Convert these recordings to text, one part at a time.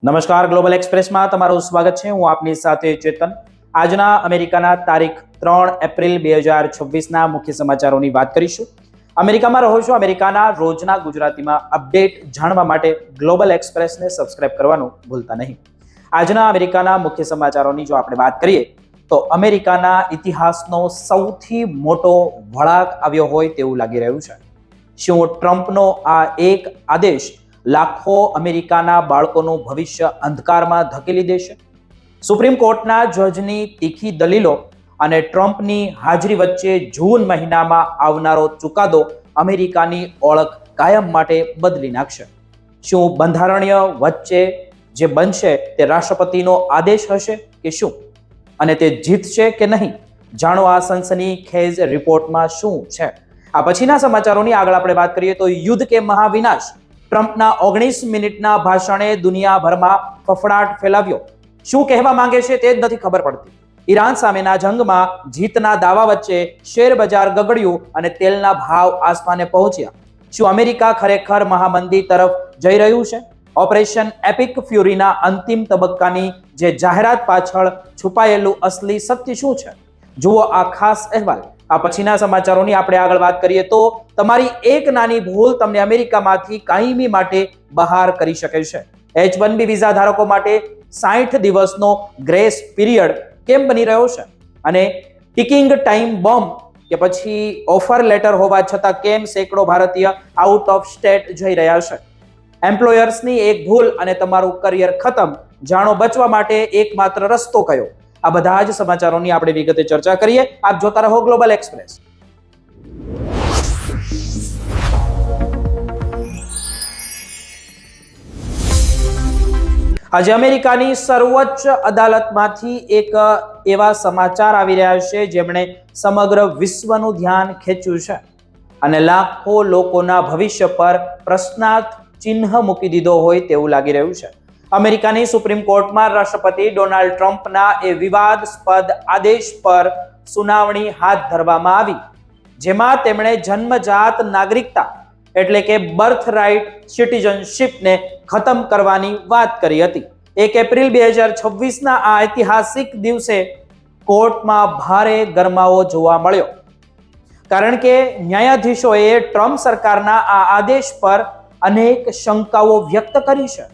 નમસ્કાર, ગ્લોબલ એક્સપ્રેસમાં તમારું સ્વાગત છે. હું આપની સાથે ચેતન. આજના અમેરિકાના તારીખ 3 એપ્રિલ 2026ના મુખ્ય સમાચારોની વાત કરીશું. અમેરિકામાં રહો છો, અમેરિકાના રોજના ગુજરાતીમાં અપડેટ જાણવા માટે ગ્લોબલ એક્સપ્રેસને સબસ્ક્રાઇબ કરવાનું ભૂલતા નહીં. આજના અમેરિકાના મુખ્ય સમાચારોની જો આપણે વાત કરીએ તો અમેરિકાના ઇતિહાસનો સૌથી મોટો વળાંક આવ્યો હોય તેવું લાગી રહ્યું છે. શું ટ્રમ્પનો આ એક આદેશ લાખો અમેરિકાના બાળકોનું ભવિષ્ય અંધકારમાં ધકેલી દેશે? સુપ્રીમ કોર્ટના જજની તીખી દલીલો અને ટ્રમ્પની હાજરી વચ્ચે જૂન મહિનામાં આવનારો ચુકાદો અમેરિકાની ઓળખ કાયમ માટે બદલી નાખશે. શું બંધારણીય વચ્ચે જે બનશે તે રાષ્ટ્રપતિનો આદેશ હશે કે શું, અને તે જીતશે કે નહીં? જાણો આ સનસનીખેજ રિપોર્ટમાં શું છે. આ પછીના સમાચારોની આગળ આપણે વાત કરીએ તો યુદ્ધ કે મહાવિનાશ, ટ્રમ્પના 19 મિનિટના ભાષણે દુનિયાભરમાં ફફડાટ ફેલાવ્યો. શું કહેવા માંગે છે તે જ નથી ખબર પડતી. ઈરાન સામેના જંગમાં જીતના દાવા વચ્ચે શેર બજાર ગગડ્યું અને તેલના ભાવ આસમાને પહોંચ્યા. શું અમેરિકા ખરેખર મહામંદી તરફ જઈ રહ્યું છે? ઓપરેશન એપિક ફ્યુરીના અંતિમ તબક્કાની જે જાહેરાત પાછળ છુપાયેલું અસલી સત્ય શું છે? જુઓ આ ખાસ અહેવાલ. આ પછીના સમાચારોની આપણે આગળ વાત કરીએ તો તમારી એક નાની ભૂલ તમને અમેરિકામાંથી કાયમી માટે બહાર કરી શકે છે. H-1B વિઝા ધારકો માટે 60 દિવસનો ગ્રેસ પીરિયડ કેમ બની રહ્યો છે? અને ટિકિંગ ટાઈમ બોમ્બ કે પછી ઓફર લેટર હોવા છતાં કેમ સેંકડો ભારતીય આઉટ ઓફ સ્ટેટ જઈ રહ્યા છે? એમ્પ્લોયર્સની એક ભૂલ અને તમારું કરિયર ખતમ. જાણો બચવા માટે એકમાત્ર રસ્તો કયો? આ બધા જ સમાચારોની આપણે વિગતે ચર્ચા કરીએ. આપ જોતા રહો ગ્લોબલ એક્સપ્રેસ. આજે અમેરિકાની સર્વોચ્ચ અદાલતમાંથી એક એવા સમાચાર આવી રહ્યા છે જેમણે સમગ્ર વિશ્વનું ધ્યાન ખેંચ્યું છે અને લાખો લોકોના ભવિષ્ય પર પ્રશ્નાર્થ ચિહ્ન મૂકી દીધો હોય તેવું લાગી રહ્યું છે. અમેરિકાની સુપ્રીમ કોર્ટમાં રાષ્ટ્રપતિ ડોનાલ્ડ ટ્રમ્પના એ વિવાદાસ્પદ આદેશ પર સુનાવણી હાથ ધરવામાં આવી, જેમાં તેમણે જન્મજાત નાગરિકતા એટલે કે બર્થ રાઇટ સિટીઝનશીપને ખતમ કરવાની વાત કરી હતી. 1 એપ્રિલ 2026ના આ ઐતિહાસિક દિવસે કોર્ટમાં ભારે ગરમાવો જોવા મળ્યો, કારણ કે ન્યાયાધીશોએ ટ્રમ્પ સરકારના આ આદેશ પર અનેક શંકાઓ વ્યક્ત કરી છે.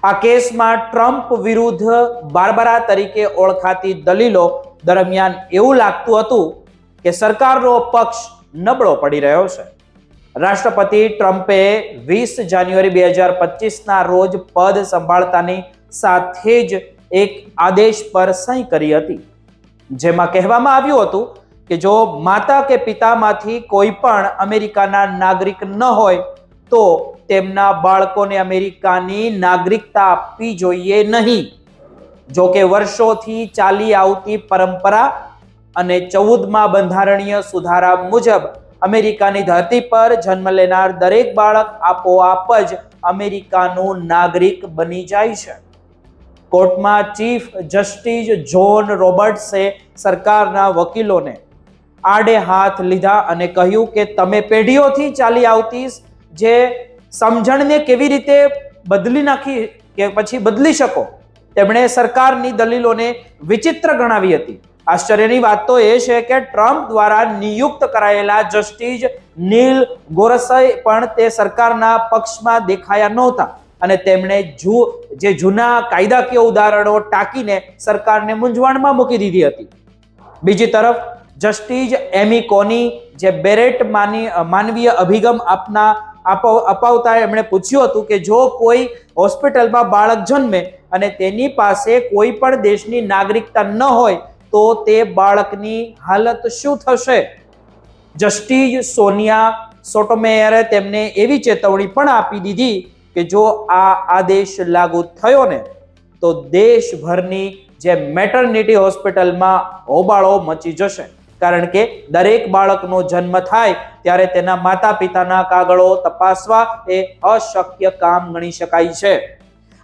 આ કેસમાં ટ્રમ્પ વિરુદ્ધ બાર્બરા તરીકે ઓળખાતી દલીલો દરમિયાન એવું લાગતું હતું કે સરકારનો પક્ષ નબળો પડી રહ્યો છે. રાષ્ટ્રપતિ ટ્રમ્પે 20 જાન્યુઆરી 2025ના રોજ પદ સંભાળતાની સાથે જ એક આદેશ પર સહી કરી હતી, જેમાં કહેવામાં આવ્યું હતું કે જો માતા કે પિતામાંથી કોઈ પણ અમેરિકાના નાગરિક ન હોય તો તેમના બાળકોને અમેરિકાની નાગરિકતા આપવી જોઈએ નહીં. જો કે વર્ષોથી ચાલી આવતી પરંપરા અને 14મા બંધારણીય સુધારા મુજબ અમેરિકાની ધરતી પર જન્મ લેનાર દરેક બાળક આપોઆપ જ અમેરિકાનું નાગરિક બની જાય છે. કોર્ટમાં ચીફ જસ્ટિસ જોન રોબર્ટ્સે સરકારના વકીલોને આડે હાથ લીધા અને કહ્યું કે તમે પેઢીઓથી ચાલી આવતી જે સમજણને કેવી રીતે બદલી નાખી કે પછી બદલી શકો. તેમણે સરકારની દલીલોને વિચિત્ર ગણાવી હતી. આશ્ચર્યની વાત તો એ છે કે ટ્રમ્પ દ્વારા નિયુક્ત કરાયેલા જસ્ટિસ નીલ ગોરસય પણ તે સરકારના પક્ષમાં દેખાયા નહોતા અને તેમણે જે જૂના કાયદાકીય ઉદાહરણો ટાંકીને સરકારને મૂંઝવણમાં મૂકી દીધી હતી. બીજી તરફ જસ્ટિસ એમી કોની જે બેરેટ માનવીય અભિગમ અપાવતા એમણે પૂછ્યું હતું કે જો કોઈ હોસ્પિટલમાં બાળક જન્મે અને તેની પાસે કોઈ પણ દેશની નાગરિકતા ન હોય તો તે બાળકની હાલત શું થશે? જસ્ટિસ સોનિયા સોટોમેયરે તેમને એવી ચેતવણી પણ આપી દીધી કે જો આ આદેશ લાગુ થયો ને તો દેશભરની જે મેટર્નિટી હોસ્પિટલમાં હોબાળો મચી જશે, કારણ કે દરેક બાળકનો જન્મ થાય ત્યારે તેના માતા પિતાના કાગળો તપાસવા એ અશક્ય કામ ગણી શકાય છે.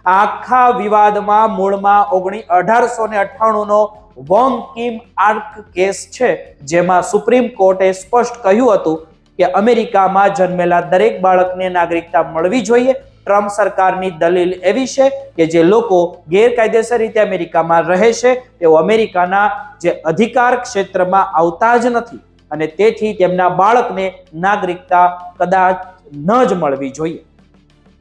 આખા વિવાદમાં મૂળમાં 1898નો વોંગ કિમ આર્ક કેસ છે, જેમાં સુપ્રીમ કોર્ટે સ્પષ્ટ કહ્યું હતું કે અમેરિકામાં જન્મેલા દરેક બાળકને નાગરિકતા મળવી જોઈએ ટ્રમ્પ સરકારની દલીલ એવી છે કે જે લોકો ગેરકાયદેસર રીતે અમેરિકામાં રહે છે તેઓ અમેરિકાના જે અધિકાર ક્ષેત્રમાં આવતા જ નથી અને તેથી તેમના બાળકને નાગરિકતા કદાચ ન જ મળવી જોઈએ.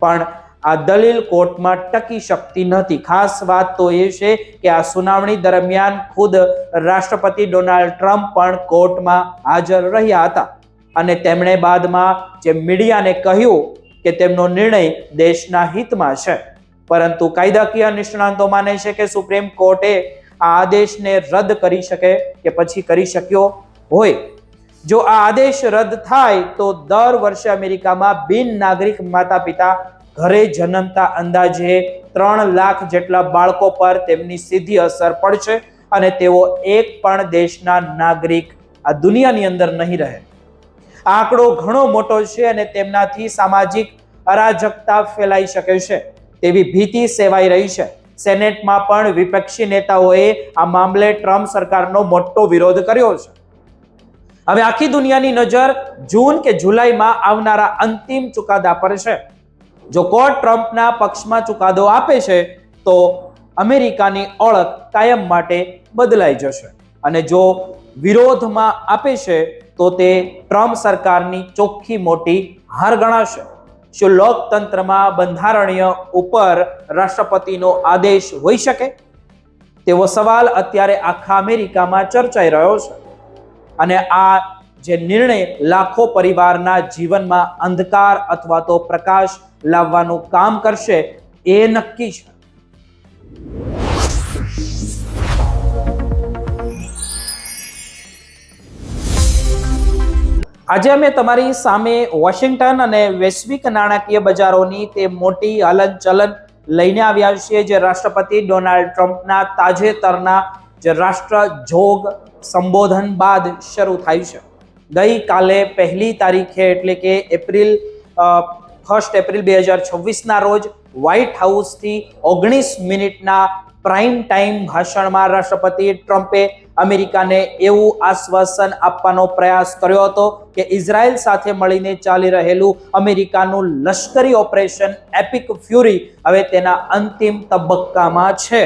પણ આ દલીલ કોર્ટમાં ટકી શકતી નથી. ખાસ વાત તો એ છે કે આ સુનાવણી દરમિયાન ખુદ રાષ્ટ્રપતિ ડોનાલ્ડ ટ્રમ્પ પણ કોર્ટમાં હાજર રહ્યા હતા અને તેમણે બાદમાં જે મીડિયાને કહ્યું કે તેમનો નિર્ણય દેશના હિતમાં છે. પરંતુ કાયદાકીય નિષ્ણાંતો માને છે કે સુપ્રીમ કોર્ટે આ આદેશને રદ કરી શકે કે પછી કરી શક્યો હોય. જો આ આદેશ રદ થાય તો દર વર્ષે અમેરિકામાં બિન નાગરિક માતા પિતા ઘરે જન્મતા અંદાજે 3 લાખ જેટલા બાળકો પર તેમની સીધી અસર પડશે અને તેઓ એક પણ દેશના નાગરિક આ દુનિયાની અંદર નહીં રહે. આ આંકડો ઘણો મોટો છે અને તેમનાથી સામાજિક અરાજકતા ફેલાઈ શકે છે તેવી ભીતિ સેવાઈ રહી છે. સેનેટમાં પણ વિપક્ષી નેતાઓએ આ મામલે ટ્રમ્પ સરકારનો મોટો વિરોધ કર્યો છે. હવે આખી દુનિયાની નજર જૂન કે જુલાઈમાં આવનારા અંતિમ ચુકાદા પર છે. જો કોર્ટ ટ્રમ્પના પક્ષમાં ચુકાદો આપે છે તો અમેરિકાની ઓળખ કાયમ માટે બદલાઈ જશે અને જો વિરોધમાં આપે છે તો તે ટ્રમ્પ સરકારની ચોખ્ખી મોટી હાર ગણાશે. શું લોકતંત્રમાં બંધારણીય ઉપર રાષ્ટ્રપતિનો આદેશ હોઈ શકે? તેવો સવાલ અત્યારે આખા અમેરિકામાં ચર્ચાઈ રહ્યો છે અને આ જે નિર્ણય લાખો પરિવારના જીવનમાં અંધકાર અથવા તો પ્રકાશ લાવવાનું કામ કરશે એ નક્કી છે. આજે અમે તમારી સામે વોશિંગ્ટન અને વૈશ્વિક નાણાકીય બજારોની તે મોટી હલનચલન લઈને આવ્યા છીએ જે રાષ્ટ્રપતિ ડોનાલ્ડ ટ્રમ્પના તાજેતરના જે રાષ્ટ્રજોગ સંબોધન બાદ શરૂ થાય છે. ગઈકાલે 1 તારીખે એટલે કે 1 એપ્રિલ 2026ના રોજ વ્હાઇટ હાઉસથી 19 મિનિટના પ્રાઇમ ટાઈમ ભાષણમાં રાષ્ટ્રપતિ ટ્રમ્પે અમેરિકાને એવું આશ્વાસન આપવાનો પ્રયાસ કર્યો હતો કે ઇઝરાયલ સાથે મળીને ચાલી રહેલું અમેરિકાનું લશ્કરી ઓપરેશન એપિક ફ્યુરી હવે તેના અંતિમ તબક્કામાં છે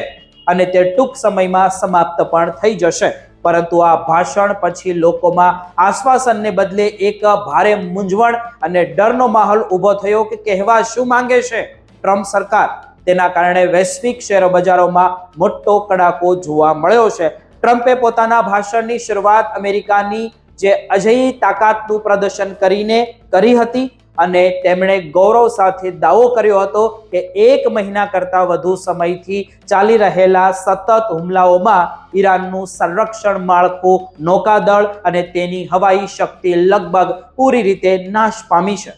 અને તે ટૂંક સમયમાં સમાપ્ત પણ થઈ જશે. પરંતુ આ ભાષણ પછી લોકોમાં આશ્વાસનને બદલે એક ભારે મૂંઝવણ અને ડરનો માહોલ ઊભો થયો કે કહેવા શું માંગે છે ટ્રમ્પ સરકાર. તેના કારણે વૈશ્વિક શેર બજારોમાં મોટો કડાકો જોવા મળ્યો છે. ટ્રમ્પે પોતાના ભાષણની શરૂઆત અમેરિકાની જે અજેય તાકાતનું પ્રદર્શન કરીને કરી હતી અને તેમણે ગૌરવ સાથે દાવો કર્યો હતો કે 1 મહિના કરતા વધુ સમયથી ચાલી રહેલા સતત હુમલાઓમાં ઈરાનનું સંરક્ષણ માળખું, નૌકાદળ અને તેની હવાઈ શક્તિ લગભગ પૂરી રીતે નાશ પામી છે.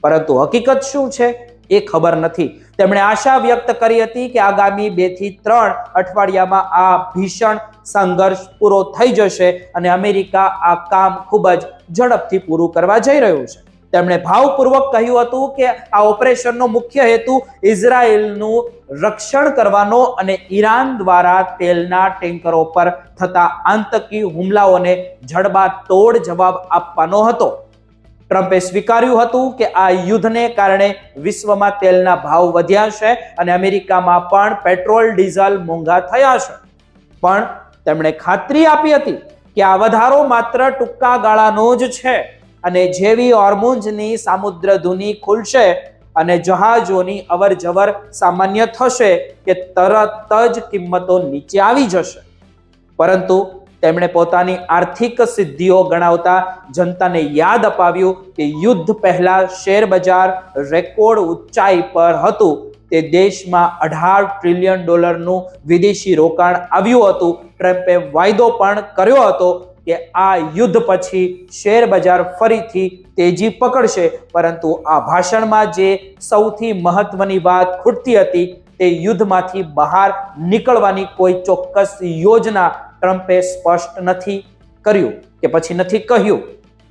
પરંતુ હકીકત શું છે એ ખબર નથી. તેમણે આશા વ્યક્ત કરી હતી કે આગામી 2 થી 3 અઠવાડિયામાં આ ભીષણ સંઘર્ષ પૂરો થઈ જશે અને અમેરિકા આ કામ ખૂબ જ ઝડપથી પૂરું કરવા જઈ રહ્યું છે. તેમણે ભાવપૂર્વક કહ્યું હતું કે આ ઓપરેશનનો મુખ્ય હેતુ ઇઝરાયેલનું રક્ષણ કરવાનો અને ઈરાન દ્વારા તેલના ટેન્કરો પર થતા આતંકી હુમલાઓને જડબાતોડ જવાબ આપવાનો હતો. ટ્રમ્પે સ્વીકાર્યું હતું કે આ યુદ્ધને કારણે વિશ્વમાં તેલના ભાવ વધ્યા છે અને અમેરિકામાં પણ પેટ્રોલ ડીઝલ મોંઘા થયા છે. પણ તેમણે ખાતરી આપી હતી કે આ વધારો માત્ર ટૂંકા ગાળાનો જ છે અને જેવી હોર્મુઝની સામુદ્રધુની ખુલશે અને જહાજોની અવરજવર સામાન્ય થશે કે તરત જ કિંમતો નીચે આવી જશે. પરંતુ તેમણે પોતાની આર્થિક સિદ્ધિઓ ગણાવતા જનતાને યાદ અપાવ્યું કે યુદ્ધ પહેલા શેર બજાર રેકોર્ડ ઊંચાઈ પર હતું. તે દેશમાં $18 ટ્રિલિયન વિદેશી રોકાણ આવ્યું હતું. ટ્રમ્પે વાયદો પણ કર્યો હતો કે આ યુદ્ધ પછી શેર બજાર ફરીથી તેજી પકડશે. પરંતુ આ ભાષણમાં જે સૌથી મહત્વની વાત ખૂટતી હતી તે યુદ્ધમાંથી બહાર નીકળવાની કોઈ ચોક્કસ યોજના ટ્રમ્પે સ્પષ્ટ નથી કર્યું કે પછી નથી કહ્યું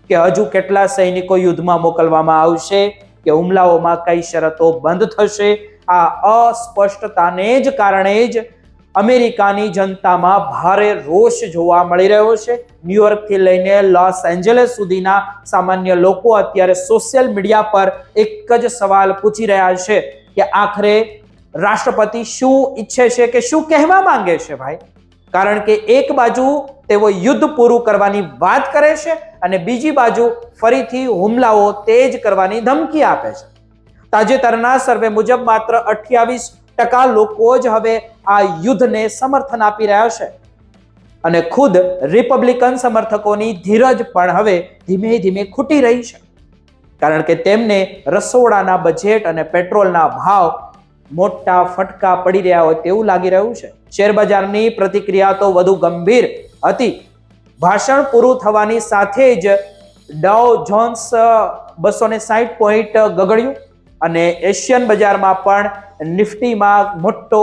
કે હજુ કેટલા સૈનિકો યુદ્ધમાં મોકલવામાં આવશે કે હુમલાઓમાં કઈ શરતો બંધ થશે. આ અસ્પષ્ટતાને જ કારણે જ અમેરિકાની જનતામાં ભારે રોષ જોવા મળી રહ્યો છે. ન્યુયોર્કથી લઈને લોસ એન્જલસ સુધીના સામાન્ય લોકો અત્યારે સોશિયલ મીડિયા પર એક જ સવાલ પૂછી રહ્યા છે કે આખરે રાષ્ટ્રપતિ શું ઈચ્છે છે, કે શું કહેવા માંગે છે ભાઈ? કારણ કે એક બાજુ તેઓ યુદ્ધ પૂરું કરવાની વાત કરે છે અને બીજી બાજુ ફરીથી હુમલાઓ તેજ કરવાની ધમકી આપે છે. તાજેતરના સર્વે મુજબ માત્ર 28% લોકો જ હવે આ યુદ્ધને સમર્થન આપી રહ્યા છે અને ખુદ રિપબ્લિકન સમર્થકોની ધીરજ પણ હવે ધીમે ધીમે ખૂટી રહી છે, કારણ કે તેમને રસોડાના બજેટ અને પેટ્રોલના ભાવ મોટા ફટકા પડી રહ્યા હોય તેવું લાગી રહ્યું છે. શેર બજારની પ્રતિક્રિયા તો વધુ ગંભીર હતી. ભાષણ પૂરું થવાની સાથે જ ડાઉ જોન્સ 260 પોઈન્ટ ગગડ્યું અને એશિયન બજારમાં પણ નિફ્ટીમાં મોટો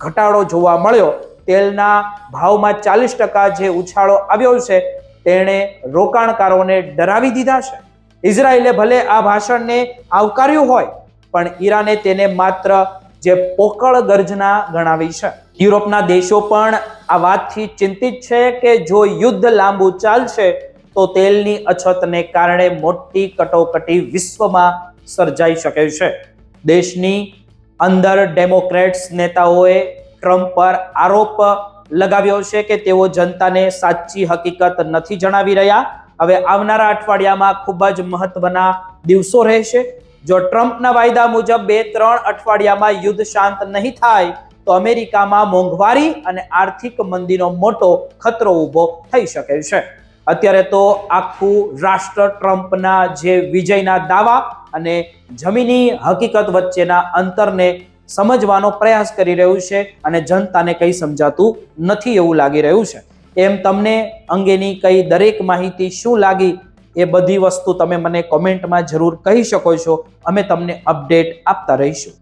ઘટાડો જોવા મળ્યો. તેલના ભાવમાં 40% જે ઉછાળો આવ્યો છે તેણે રોકાણકારોને ડરાવી દીધા છે. ઇઝરાયેલે ભલે આ ભાષણને આવકાર્યું હોય, પણ ઈરાને તેને માત્ર જે પોકળ ગર્જના ગણાવી છે. યુરોપના દેશો પણ આ વાતથી ચિંતિત છે કે જો યુદ્ધ લાંબુ ચાલશે તો તેલની અછતને કારણે મોટી કટોકટી વિશ્વમાં સર્જાઈ શકે છે. દેશની અંદર ડેમોક્રેટ્સ નેતાઓએ ટ્રમ્પ પર આરોપ લગાવ્યો છે કે તેઓ જનતાને સાચી હકીકત નથી જણાવી રહ્યા. હવે આવનારા અઠવાડિયામાં ખૂબ જ મહત્વના દિવસો રહેશે. જો ટ્રમ્પના વાયદા મુજબ 2-3 અઠવાડિયામાં યુદ્ધ શાંત નહીં થાય તો અમેરિકામાં મોંઘવારી અને આર્થિક મંદીનો મોટો ખતરો ઊભો થઈ શકે છે. અત્યારે તો આખું રાષ્ટ્ર ટ્રમ્પના જે વિજયના દાવા અને જમીની હકીકત વચ્ચેના અંતરને સમજવાનો પ્રયાસ કરી રહ્યું છે અને જનતાને કંઈ સમજાતું નથી એવું લાગી રહ્યું છે. એમ તમને અંગેની કઈ દરેક માહિતી શું લાગી એ બધી વસ્તુ તમે મને કોમેન્ટમાં જરૂર કહી શકો છો. અમે તમને અપડેટ આપતા રહીશું.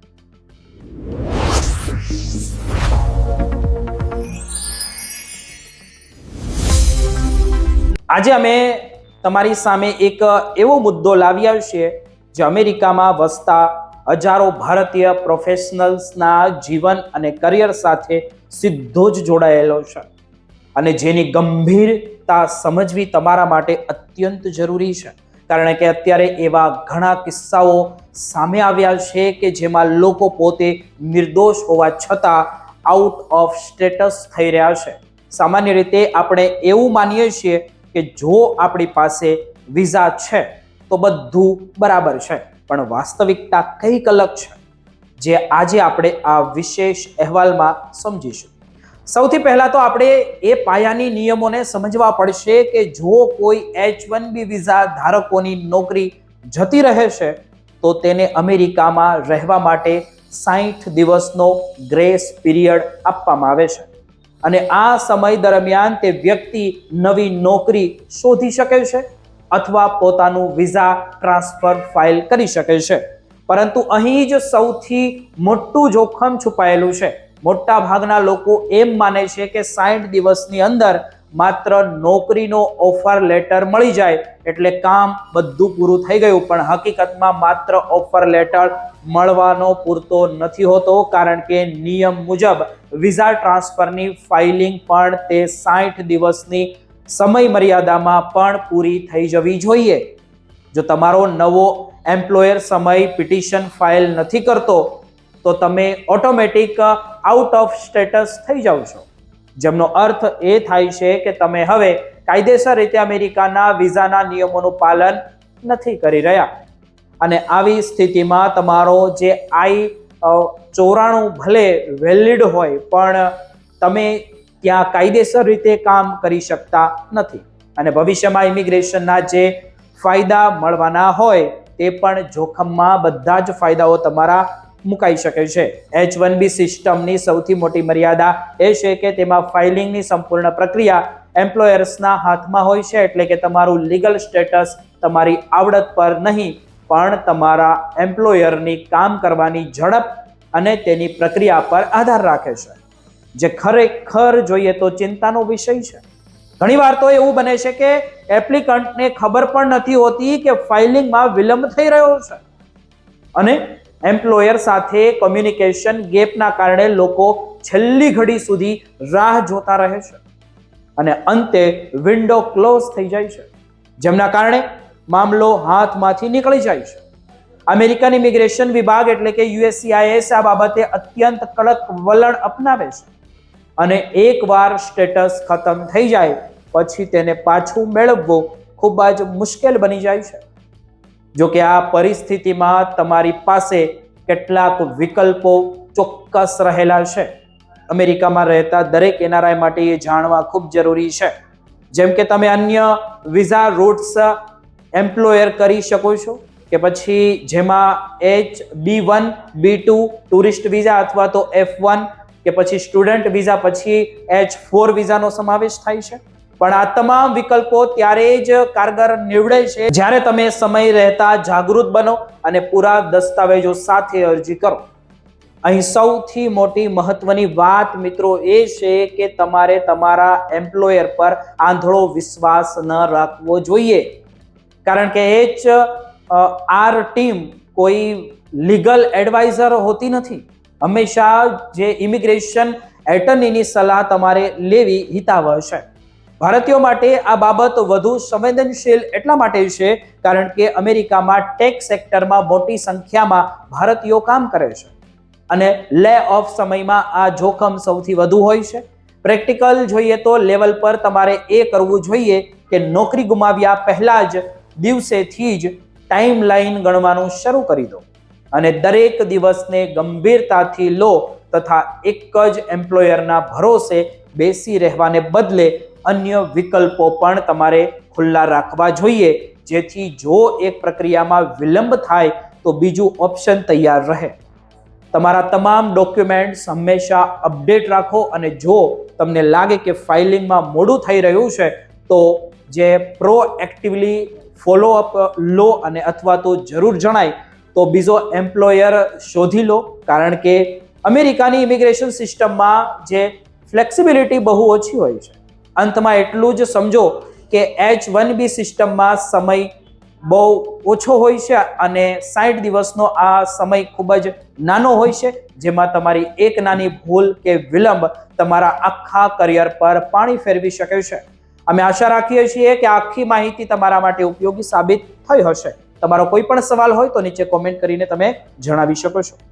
આજે અમે તમારી સામે એક એવો મુદ્દો લાવ્યા છીએ જે અમેરિકામાં વસતા હજારો ભારતીય પ્રોફેશનલ્સના જીવન અને કરિયર સાથે સીધો જ જોડાયેલો છે અને જેની ગંભીરતા સમજવી તમારા માટે અત્યંત જરૂરી છે. કારણ કે અત્યારે એવા ઘણા કિસ્સાઓ સામે આવ્યા છે કે જેમાં લોકો પોતે નિર્દોષ હોવા છતાં આઉટ ઓફ સ્ટેટસ થઈ રહ્યા છે. સામાન્ય રીતે આપણે એવું માનીએ છીએ કે જો આપણી પાસે વિઝા છે તો બધું બરાબર છે, પણ વાસ્તવિકતા કંઈક અલગ છે, જે આજે આપણે આ વિશેષ અહેવાલમાં સમજીશું. સૌથી પહેલા તો આપણે એ પાયાની નિયમોને સમજવા પડશે કે જો કોઈ H-1B વિઝા ધારકોની નોકરી જતી રહે છે તો તેને અમેરિકામાં રહેવા માટે 60 દિવસનો ગ્રેસ પીરિયડ આપવામાં આવે છે અને આ સમય દરમિયાન તે વ્યક્તિ નવી નોકરી શોધી શકે છે અથવા પોતાનું વિઝા ટ્રાન્સફર ફાઇલ કરી શકે છે. પરંતુ અહીં જ સૌથી મોટું જોખમ છુપાયેલું છે. મોટા ભાગના લોકો એમ માને છે કે 60 દિવસની અંદર માત્ર નોકરીનો ઓફર લેટર મળી જાય એટલે કામ બધું પૂરું થઈ ગયું, પણ હકીકતમાં માત્ર ઓફર લેટર મળવાનો પૂરતો નથી હોતો, કારણ કે નિયમ મુજબ વિઝા ટ્રાન્સફરની ફાઇલિંગ પણ તે 60 દિવસની સમય મર્યાદામાં પણ પૂરી થઈ જવી જોઈએ. જો તમારો નવો એમ્પ્લોયર સમય પિટિશન ફાઇલ નથી કરતો તો તમે ઓટોમેટિક આઉટ ઓફ સ્ટેટસ થઈ જાવ છો, જેમનો અર્થ એ થાય છે કે તમે હવે કાયદેસર રીતે અમેરિકાના વિઝાના નિયમોનું પાલન નથી કરી રહ્યા. અને આવી સ્થિતિમાં તમારો જે I-94 ભલે વેલિડ હોય પણ તમે ત્યાં કાયદેસર રીતે કામ કરી શકતા નથી અને ભવિષ્યમાં ઇમિગ્રેશનના જે ફાયદા મળવાના હોય તે પણ જોખમમાં. બધા જ ફાયદાઓ તમારા મુકાઈ શકે છે. H-1B સિસ્ટમની સૌથી મોટી મર્યાદા એ છે કે તેમાં ફાઇલિંગની સંપૂર્ણ પ્રક્રિયા એમ્પ્લોયર્સના હાથમાં હોય છે, એટલે કે તમારું લીગલ સ્ટેટસ તમારી આવડત પર નહીં પણ તમારા એમ્પ્લોયરની કામ કરવાની ઝડપ અને તેની પ્રક્રિયા પર આધાર રાખે છે, જે ખરેખર જોઈએ તો ચિંતાનો વિષય છે. ઘણીવાર તો એવું બને છે કે એપ્લિકન્ટને ખબર પણ નથી હોતી કે ફાઇલિંગમાં વિલંબ થઈ રહ્યો છે અને એમ્પ્લોયર સાથે કોમ્યુનિકેશન ગેપના કારણે લોકો છેલ્લી ઘડી સુધી રાહ જોતા રહે છે અને અંતે વિન્ડો ક્લોઝ થઈ જાય છે, જેમના કારણે મામલો હાથમાંથી નીકળી જાય છે. અમેરિકન ઇમિગ્રેશન વિભાગ એટલે કે USCIS આ બાબતે અત્યંત કડક વલણ અપનાવે છે અને એકવાર સ્ટેટસ ખતમ થઈ જાય પછી તેને પાછું મેળવવું ખૂબ જ મુશ્કેલ બની જાય છે. જો કે આ પરિસ્થિતિમાં તમારી પાસે કેટલાક વિકલ્પો ચોક્કસ રહેલા છે. અમેરિકામાં રહેતા દરેક NRI માટે એ જાણવા ખૂબ જરૂરી છે. જેમ કે તમે અન્ય વિઝા રૂટ્સ એમ્પ્લોયર કરી શકો છો કે પછી જેમાં H-B1, B2 ટુરિસ્ટ વિઝા અથવા તો F1 કે પછી સ્ટુડન્ટ વિઝા પછી H-4 વિઝાનો સમાવેશ થાય છે. પણ આ તમામ વિકલ્પો ત્યારે જ કારગર નીવડે છે જ્યારે તમે સમય રહેતા જાગૃત બનો અને પૂરા દસ્તાવેજો સાથે અરજી કરો. અહીં સૌથી મોટી મહત્વની વાત મિત્રો એ છે કે તમારે તમારા એમ્પ્લોયર પર આંધળો વિશ્વાસ ન રાખવો જોઈએ, કારણ કે HR ટીમ કોઈ લીગલ એડવાઇઝર હોતી નથી. હંમેશા જે ઇમિગ્રેશન એટર્નીની સલાહ તમારે લેવી હિતાવહ છે. ભારતીયો માટે આ બાબત વધુ સંવેદનશીલ એટલા માટે છે કારણ કે અમેરિકામાં ટેક સેક્ટરમાં મોટી સંખ્યામાં ભારતીયો કામ કરે છે અને લે ઓફ સમયમાં આ જોખમ સૌથી વધુ હોય છે. પ્રેક્ટિકલ જોઈએ તો લેવલ પર તમારે એ કરવું જોઈએ કે નોકરી ગુમાવ્યા પહેલા જ દિવસેથી જ ટાઈમ લાઈન ગણવાનું શરૂ કરી દો અને દરેક દિવસને ગંભીરતાથી લો તથા એક જ એમ્પ્લોયરના ભરોસે બેસી રહેવાને બદલે અન્ય વિકલ્પો પણ તમારે ખુલ્લા રાખવા જોઈએ, જેથી જો એક પ્રક્રિયામાં વિલંબ થાય તો બીજું ઓપ્શન તૈયાર રહે. તમારા તમામ ડોક્યુમેન્ટ્સ હંમેશા અપડેટ રાખો અને જો તમને લાગે કે ફાઇલિંગમાં મોડું થઈ રહ્યું છે તો જે પ્રોએક્ટિવલી ફોલોઅપ લો અને અથવા તો જરૂર જણાય તો બીજો એમ્પ્લોયર શોધી લો, કારણ કે અમેરિકાની ઇમિગ્રેશન સિસ્ટમમાં જે ફ્લેક્સિબિલિટી બહુ ઓછી હોય છે. અંતમાં એટલું જ સમજો કે H-1B સિસ્ટમમાં સમય બહુ ઓછો હોય છે અને 60 દિવસનો આ સમય ખૂબ જ નાનો હોય છે, જેમાં તમારી એક નાની ભૂલ કે વિલંબ તમારા આખા કરિયર પર પાણી ફેરવી શકે છે. અમે આશા રાખીએ છીએ કે આખી માહિતી તમારા માટે ઉપયોગી સાબિત થઈ હશે. તમારો કોઈ પણ સવાલ હોય તો નીચે કોમેન્ટ કરીને તમે જણાવી શકો છો.